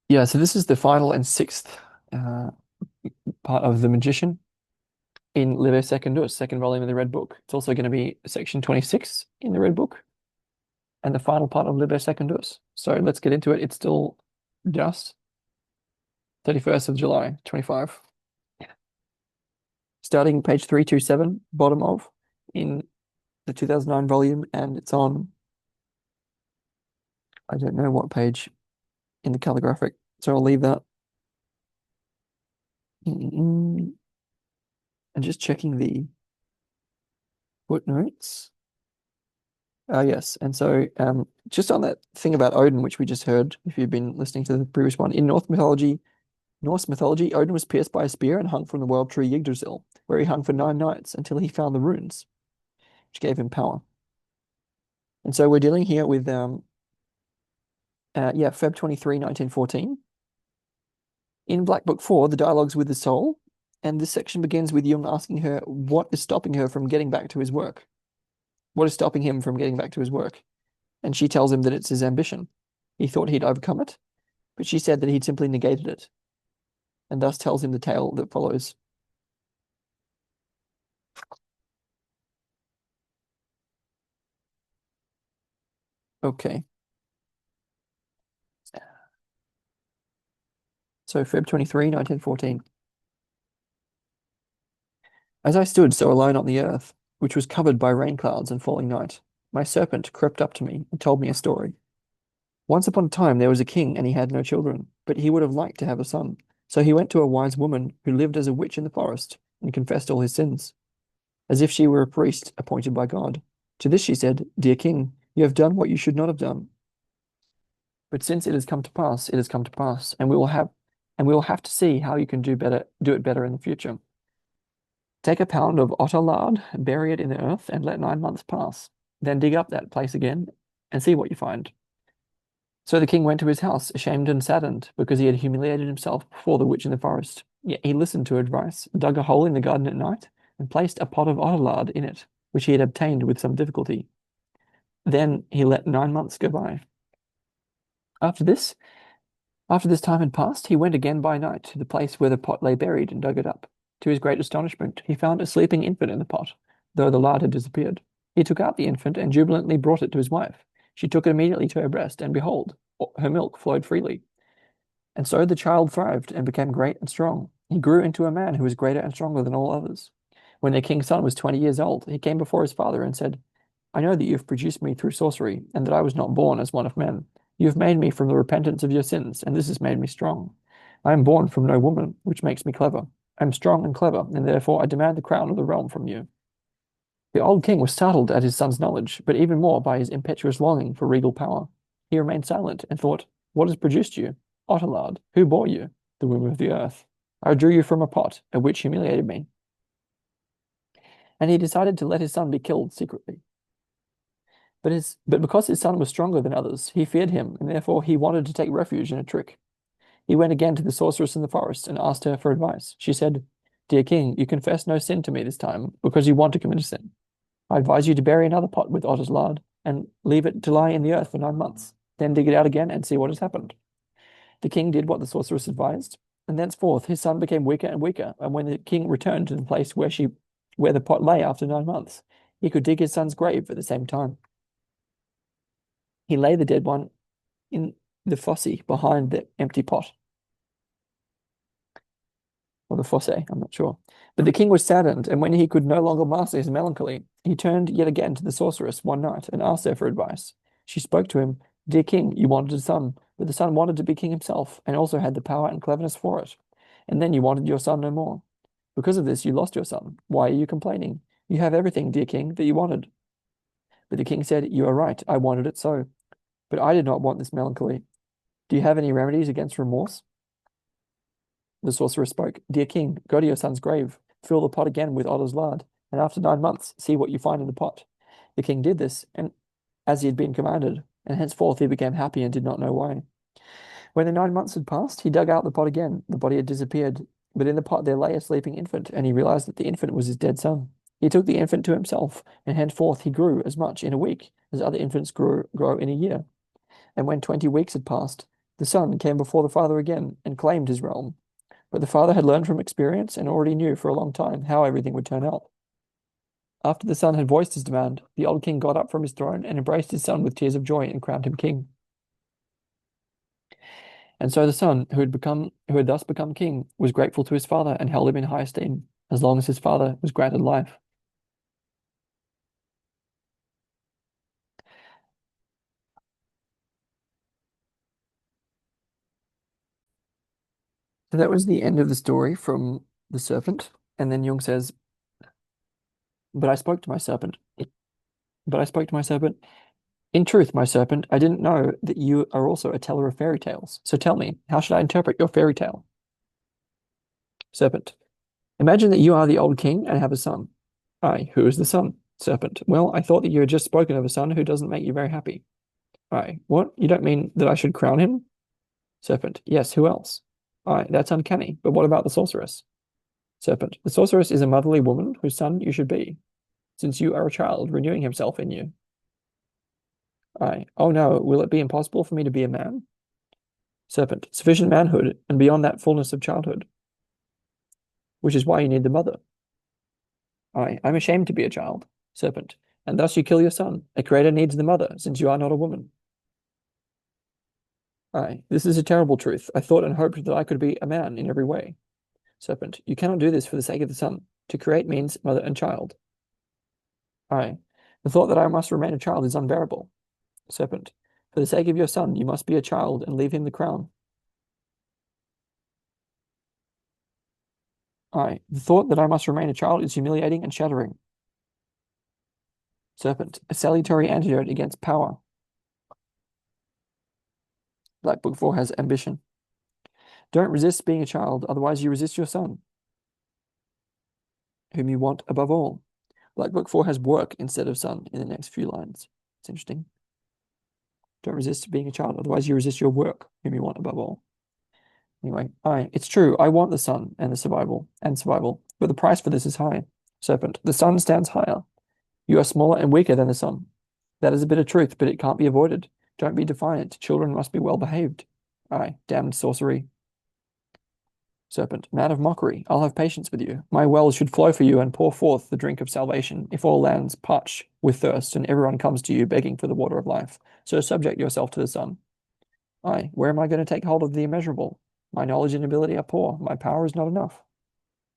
Yeah, so this is the final and sixth uh, part of The Magician in Liber Secundus, second volume of the Red Book. It's also going to be section 26 in the Red Book and the final part of Liber Secundus. So let's get into it. It's still just 31st of July, 25. Starting page 327, bottom of, in the 2009 volume, and it's on, I don't know what page in the calligraphic, so I'll leave that. And just checking the footnotes. Yes, and so just on that thing about Odin, which we just heard, if you've been listening to the previous one, in Norse mythology, Odin was pierced by a spear and hung from the world tree Yggdrasil, where he hung for 9 nights until he found the runes, which gave him power. And so we're dealing here with Feb 23, 1914. In Black Book 4, the dialogue's with the soul, and this section begins with Jung asking her what is stopping her from getting back to his work. What is stopping him from getting back to his work? And she tells him that it's his ambition. He thought he'd overcome it, but she said that he'd simply negated it, and thus tells him the tale that follows. Okay. So Feb 23, 1914. As I stood so alone on the earth, which was covered by rain clouds and falling night, my serpent crept up to me and told me a story. Once upon a time there was a king, and he had no children, but he would have liked to have a son. So he went to a wise woman who lived as a witch in the forest and confessed all his sins, as if she were a priest appointed by God. To this she said, Dear king, you have done what you should not have done. But since it has come to pass, it has come to pass, and we will have to see how you can do it better in the future. Take a pound of otter lard, bury it in the earth, and let 9 months pass. Then dig up that place again and see what you find. So the king went to his house, ashamed and saddened, because he had humiliated himself before the witch in the forest. Yet he listened to her advice, dug a hole in the garden at night, and placed a pot of otter lard in it, which he had obtained with some difficulty. Then he let 9 months go by. After this, After this time had passed, he went again by night to the place where the pot lay buried and dug it up. To his great astonishment, he found a sleeping infant in the pot, though the lard had disappeared. He took out the infant and jubilantly brought it to his wife. She took it immediately to her breast, and behold, her milk flowed freely. And so the child thrived and became great and strong. He grew into a man who was greater and stronger than all others. When their king's son was 20 years old, he came before his father and said, I know that you have produced me through sorcery, and that I was not born as one of men. You have made me from the repentance of your sins, and this has made me strong. I am born from no woman, which makes me clever. I am strong and clever, and therefore I demand the crown of the realm from you. The old king was startled at his son's knowledge, but even more by his impetuous longing for regal power. He remained silent and thought, What has produced you? Otterlard, who bore you? The womb of the earth. I drew you from a pot, a witch humiliated me. And he decided to let his son be killed secretly. But because his son was stronger than others, he feared him, and therefore he wanted to take refuge in a trick. He went again to the sorceress in the forest and asked her for advice. She said, Dear king, you confess no sin to me this time, because you want to commit a sin. I advise you to bury another pot with otter's lard and leave it to lie in the earth for 9 months. Then dig it out again and see what has happened. The king did what the sorceress advised, and thenceforth his son became weaker and weaker. And when the king returned to the place where the pot lay after 9 months, he could dig his son's grave at the same time. He lay the dead one in the fosse behind the empty pot, or the fosse, I'm not sure. But the king was saddened, and when he could no longer master his melancholy, he turned yet again to the sorceress one night and asked her for advice. She spoke to him, Dear king, you wanted a son, but the son wanted to be king himself, and also had the power and cleverness for it. And then you wanted your son no more. Because of this, you lost your son. Why are you complaining? You have everything, dear king, that you wanted. But the king said, You are right, I wanted it so. But I did not want this melancholy. Do you have any remedies against remorse? The sorcerer spoke, Dear king, go to your son's grave, fill the pot again with otter's lard, and after 9 months see what you find in the pot. The king did this, and as he had been commanded, and henceforth he became happy and did not know why. When the 9 months had passed, he dug out the pot again. The body had disappeared, but in the pot there lay a sleeping infant, and he realized that the infant was his dead son. He took the infant to himself, and henceforth he grew as much in a week as other infants grow in a year. And when 20 weeks had passed, The son came before the father again and claimed his realm, but the father had learned from experience and already knew for a long time how everything would turn out. After the son had voiced his demand, the old king got up from his throne and embraced his son with tears of joy and crowned him king. And so the son, who had thus become king, was grateful to his father and held him in high esteem, as long as his father was granted life. So that was the end of the story from the serpent. And then Jung says, But I spoke to my serpent. But I spoke to my serpent. In truth, my serpent, I didn't know that you are also a teller of fairy tales. So tell me, how should I interpret your fairy tale? Serpent. Imagine that you are the old king and have a son. I, who is the son? Serpent. Well, I thought that you had just spoken of a son who doesn't make you very happy. I, what? You don't mean that I should crown him? Serpent. Yes, who else? I, that's uncanny. But what about the sorceress? Serpent. The sorceress is a motherly woman whose son you should be, since you are a child renewing himself in you. I, oh no, will it be impossible for me to be a man? Serpent. Sufficient manhood, and beyond that fullness of childhood, which is why you need the mother. I'm ashamed to be a child. Serpent. And thus you kill your son. A creator needs the mother, since you are not a woman. This is a terrible truth. I thought and hoped that I could be a man in every way. Serpent. You cannot do this for the sake of the son. To create means mother and child. The thought that I must remain a child is unbearable. Serpent. For the sake of your son, you must be a child and leave him the crown. The thought that I must remain a child is humiliating and shattering. Serpent. A salutary antidote against power. Black Book 4 has ambition. Don't resist being a child, otherwise you resist your son, whom you want above all. Black Book 4 has work instead of son in the next few lines. It's interesting. Don't resist being a child, otherwise you resist your work, whom you want above all. Anyway, it's true, I want the sun and the survival, but the price for this is high. Serpent, the sun stands higher. You are smaller and weaker than the sun. That is a bit of truth, but it can't be avoided. Don't be defiant. Children must be well behaved. Damned sorcery. Serpent, man of mockery, I'll have patience with you. My wells should flow for you and pour forth the drink of salvation, if all lands parch with thirst and everyone comes to you begging for the water of life. So subject yourself to the sun. Where am I going to take hold of the immeasurable? My knowledge and ability are poor. My power is not enough.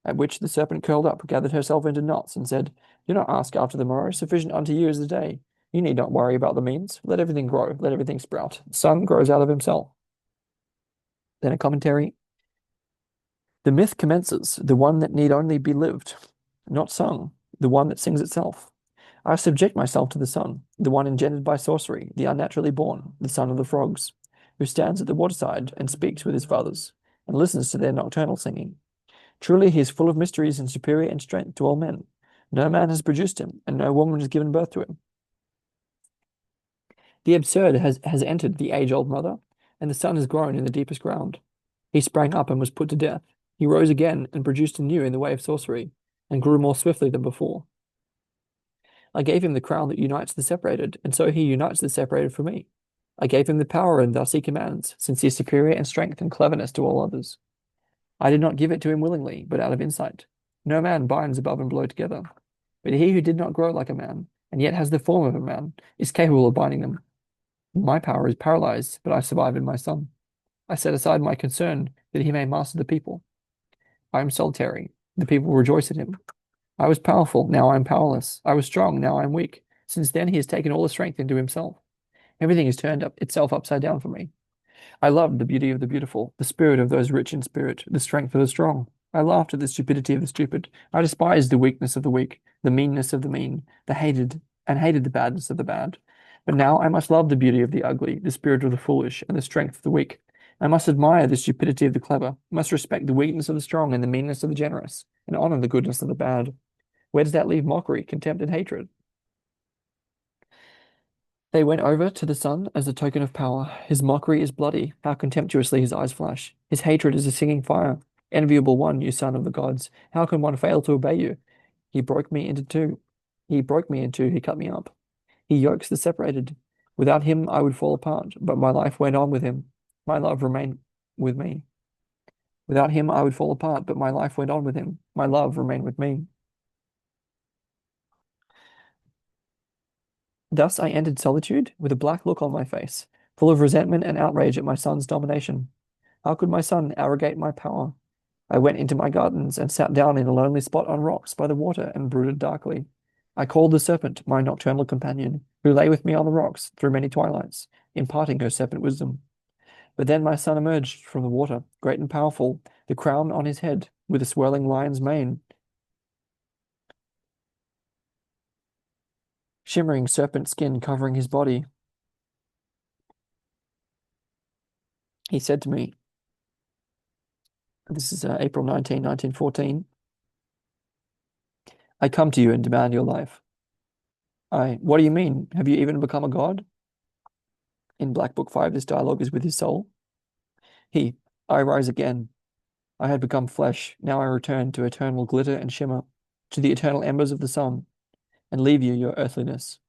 At which the serpent curled up, gathered herself into knots, and said, Do not ask after the morrow. Sufficient unto you is the day. You need not worry about the means. Let everything grow. Let everything sprout. The sun grows out of himself. Then a commentary. The myth commences, the one that need only be lived, not sung, the one that sings itself. I subject myself to the sun, the one engendered by sorcery, the unnaturally born, the son of the frogs, who stands at the waterside and speaks with his fathers, and listens to their nocturnal singing. Truly he is full of mysteries and superior in strength to all men. No man has produced him, and no woman has given birth to him. The absurd has entered the age-old mother, and the son has grown in the deepest ground. He sprang up and was put to death. He rose again and produced anew in the way of sorcery, and grew more swiftly than before. I gave him the crown that unites the separated, and so he unites the separated for me. I gave him the power, and thus he commands, since he is superior in strength and cleverness to all others. I did not give it to him willingly, but out of insight. No man binds above and below together. But he who did not grow like a man, and yet has the form of a man, is capable of binding them. My power is paralyzed, but I survive in my son. I set aside my concern that he may master the people. I am solitary. The people rejoice in him. I was powerful, now I am powerless. I was strong, now I am weak. Since then he has taken all the strength into himself. Everything has turned itself upside down for me. I loved the beauty of the beautiful, the spirit of those rich in spirit, the strength of the strong. I laughed at the stupidity of the stupid. I despised the weakness of the weak, the meanness of the mean, hated the badness of the bad. But now I must love the beauty of the ugly, the spirit of the foolish, and the strength of the weak. I must admire the stupidity of the clever, must respect the weakness of the strong and the meanness of the generous, and honor the goodness of the bad. Where does that leave mockery, contempt, and hatred? They went over to the sun as a token of power. His mockery is bloody. How contemptuously his eyes flash. His hatred is a singing fire. Enviable one, you son of the gods. How can one fail to obey you? He broke me into two. He broke me in two. He cut me up. He yokes the separated. Without him, I would fall apart, but my life went on with him. My love remained with me. Without him, I would fall apart, but my life went on with him. My love remained with me. Thus I entered solitude with a black look on my face, full of resentment and outrage at my son's domination. How could my son arrogate my power? I went into my gardens and sat down in a lonely spot on rocks by the water and brooded darkly. I called the serpent my nocturnal companion, who lay with me on the rocks through many twilights, imparting her serpent wisdom. But then my son emerged from the water, great and powerful, the crown on his head, with a swirling lion's mane, shimmering serpent skin covering his body. He said to me, this is April 19, 1914, I come to you and demand your life. What do you mean? Have you even become a god? In Black Book 5, this dialogue is with his soul. He, I rise again. I had become flesh. Now I return to eternal glitter and shimmer, to the eternal embers of the sun, and leave you your earthliness.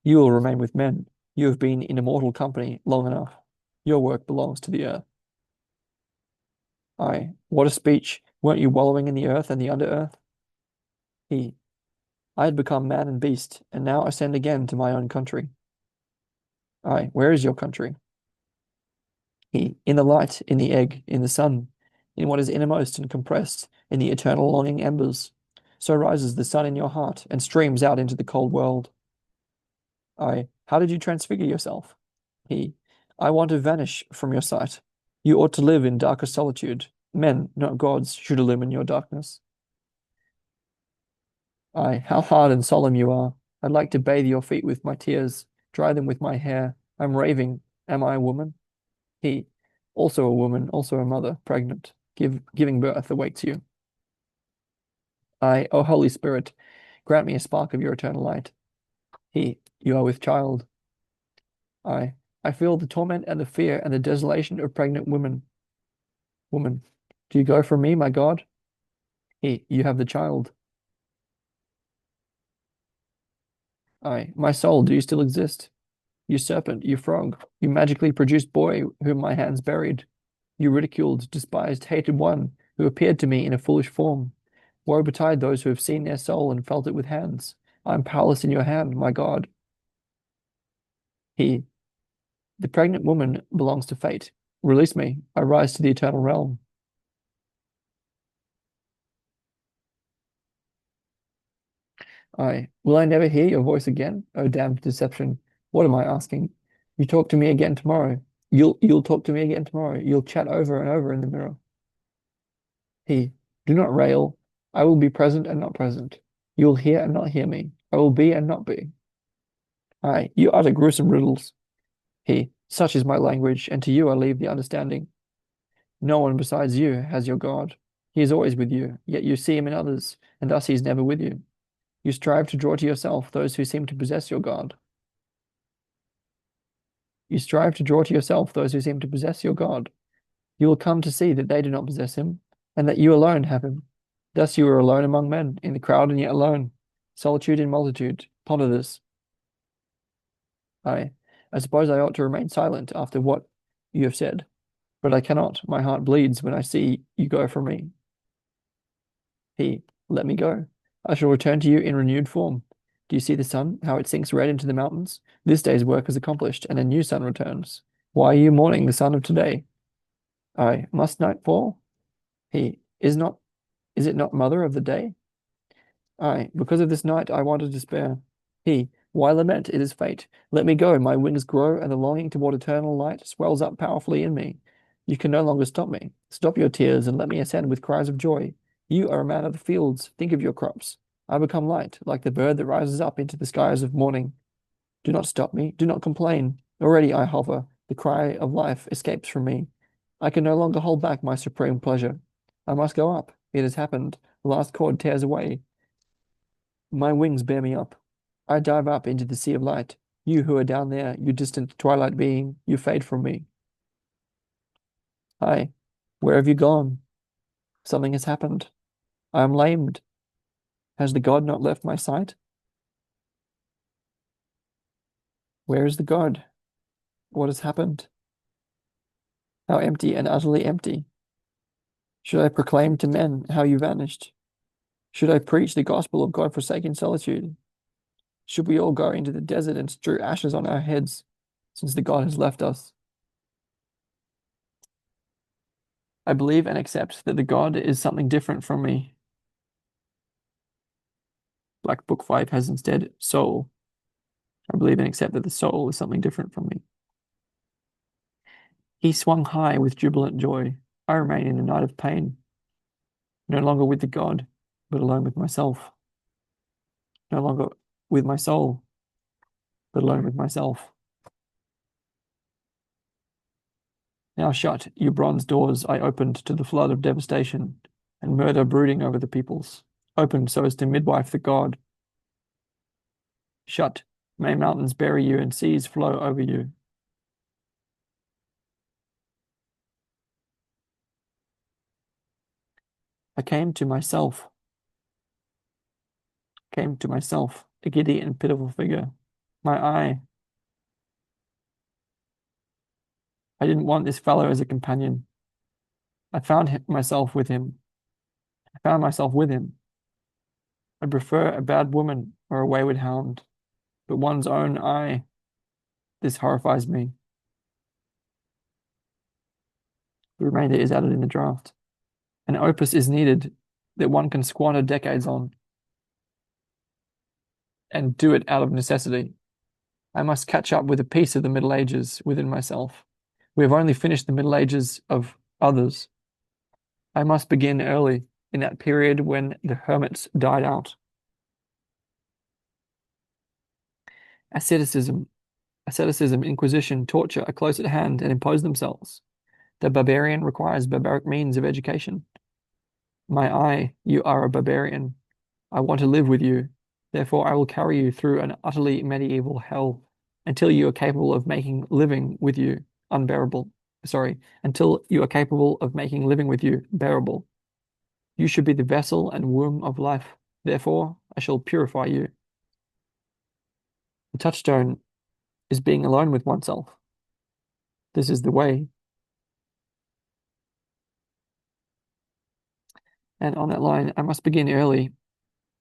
You will remain with men. You have been in immortal company long enough. Your work belongs to the earth. What a speech. Weren't you wallowing in the earth and the under earth? He, I had become man and beast, and now ascend again to my own country. Where is your country? He, in the light, in the egg, in the sun, in what is innermost and compressed, in the eternal longing embers. So rises the sun in your heart and streams out into the cold world. How did you transfigure yourself? He, I want to vanish from your sight. You ought to live in darker solitude. Men, not gods, should illumine your darkness. How hard and solemn you are. I'd like to bathe your feet with my tears, dry them with my hair. I'm raving. Am I a woman? He, also a woman, also a mother, pregnant, giving birth awaits you. O Holy Spirit, grant me a spark of your eternal light. He, you are with child. I feel the torment and the fear and the desolation of pregnant women. Woman, do you go from me, my God? He, you have the child. My soul, do you still exist? You serpent, you frog, you magically produced boy whom my hands buried. You ridiculed, despised, hated one who appeared to me in a foolish form. Woe betide those who have seen their soul and felt it with hands. I am powerless in your hand, my God. He, the pregnant woman belongs to fate. Release me. I rise to the eternal realm. Will I never hear your voice again? Oh, damned deception. What am I asking? You talk to me again tomorrow. You'll talk to me again tomorrow. You'll chat over and over in the mirror. He, do not rail. I will be present and not present. You will hear and not hear me. I will be and not be. You utter gruesome riddles. He, such is my language, and to you I leave the understanding. No one besides you has your God. He is always with you, yet you see him in others, and thus he is never with you. You strive to draw to yourself those who seem to possess your God. You strive to draw to yourself those who seem to possess your God. You will come to see that they do not possess him, and that you alone have him. Thus you are alone among men, in the crowd and yet alone. Solitude in multitude. Ponder this. I suppose I ought to remain silent after what you have said, but I cannot. My heart bleeds when I see you go from me. He, let me go. I shall return to you in renewed form. Do you see the sun, how it sinks red into the mountains? This day's work is accomplished, and a new sun returns. Why are you mourning the sun of today? Must night fall? He, is it not mother of the day? Because of this night I want to despair. He, why lament? It is fate. Let me go. My wings grow, and the longing toward eternal light swells up powerfully in me. You can no longer stop me. Stop your tears and let me ascend with cries of joy. You are a man of the fields. Think of your crops. I become light, like the bird that rises up into the skies of morning. Do not stop me. Do not complain. Already I hover. The cry of life escapes from me. I can no longer hold back my supreme pleasure. I must go up. It has happened. The last cord tears away. My wings bear me up. I dive up into the sea of light. You who are down there, you distant twilight being, you fade from me. Where have you gone? Something has happened. I am lamed. Has the god not left my sight? Where is the god? What has happened? How empty and utterly empty. Should I proclaim to men how you vanished? Should I preach the gospel of God-forsaken solitude? Should we all go into the desert and strew ashes on our heads, since the God has left us? I believe and accept that the God is something different from me. Black Book 5 has instead soul. I believe and accept that the soul is something different from me. He swung high with jubilant joy. I remain in a night of pain, no longer with the God, but alone with myself. No longer with my soul, but alone with myself. Now shut, you bronze doors I opened to the flood of devastation and murder brooding over the peoples, opened so as to midwife the God. Shut, may mountains bury you and seas flow over you. I came to myself, a giddy and pitiful figure. My eye, I didn't want this fellow as a companion. I found myself with him. I found myself with him. I prefer a bad woman or a wayward hound, but one's own eye, this horrifies me. The remainder is added in the draft. An opus is needed that one can squander decades on and do it out of necessity. I must catch up with a piece of the Middle Ages within myself. We have only finished the Middle Ages of others. I must begin early, in that period when the hermits died out. Asceticism, Inquisition, torture are close at hand and impose themselves. The barbarian requires barbaric means of education. My eye, you are a barbarian. I want to live with you. Therefore, I will carry you through an utterly medieval hell until you are capable of making living with you unbearable. Sorry, until you are capable of making living with you bearable. You should be the vessel and womb of life. Therefore, I shall purify you. The touchstone is being alone with oneself. This is the way. And on that line, I must begin early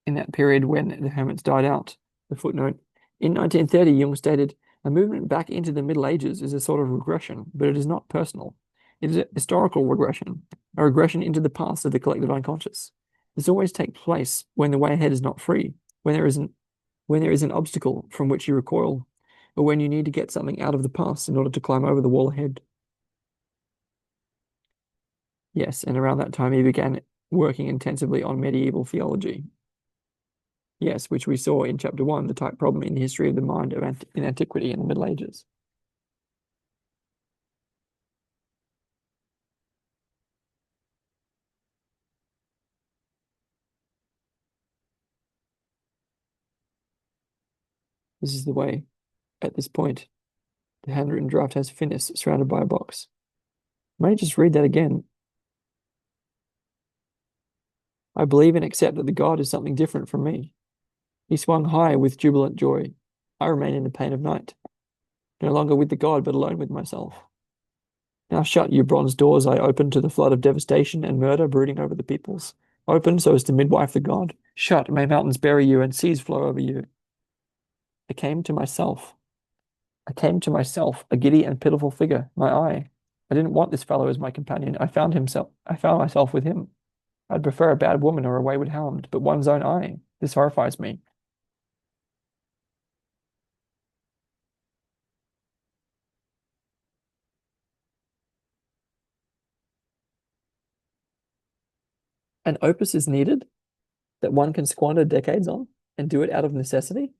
in that period when the hermits died out. The footnote. In 1930, Jung stated, a movement back into the Middle Ages is a sort of regression, but it is not personal. It is a historical regression, a regression into the past of the collective unconscious. This always takes place when the way ahead is not free, when there is an obstacle from which you recoil, or when you need to get something out of the past in order to climb over the wall ahead. Yes, and around that time he began working intensively on medieval theology. Yes, which we saw in chapter 1, the type problem in the history of the mind in antiquity and the Middle Ages. This is the way. At this point, the handwritten draft has finis surrounded by a box. May I just read that again? I believe and accept that the God is something different from me. He swung high with jubilant joy. I remain in the pain of night, no longer with the God, but alone with myself. Now shut, you bronze doors I opened to the flood of devastation and murder brooding over the peoples. Open so as to midwife the God. Shut, may mountains bury you and seas flow over you. I came to myself. I came to myself, a giddy and pitiful figure, my eye. I didn't want this fellow as my companion. I found myself with him. I'd prefer a bad woman or a wayward hound, but one's own eye. This horrifies me. An opus is needed that one can squander decades on and do it out of necessity.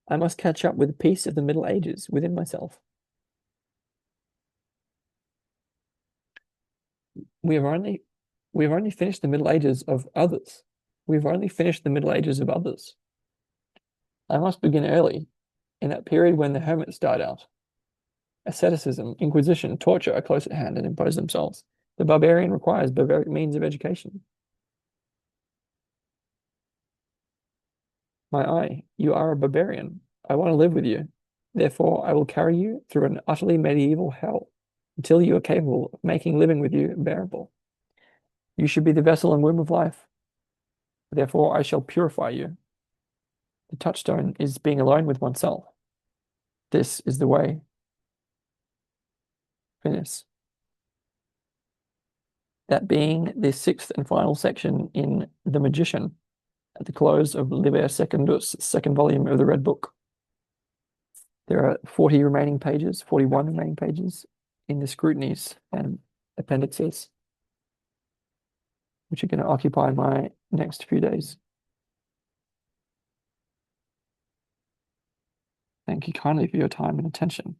I must catch up with a piece of the Middle Ages within myself. We have only we have only finished the Middle Ages of others. We've only finished the Middle Ages of others. I must begin early, in that period when the hermits died out. Asceticism, Inquisition, torture are close at hand and impose themselves. The barbarian requires barbaric means of education. My eye, you are a barbarian. I want to live with you. Therefore, I will carry you through an utterly medieval hell until you are capable of making living with you bearable. You should be the vessel and womb of life. Therefore, I shall purify you. The touchstone is being alone with oneself. This is the way. Finis. That being the sixth and final section in The Magician, at the close of Liber Secundus, second volume of the Red Book. There are 41 remaining pages in the scrutinies and appendixes, which are going to occupy my next few days. Thank you kindly for your time and attention.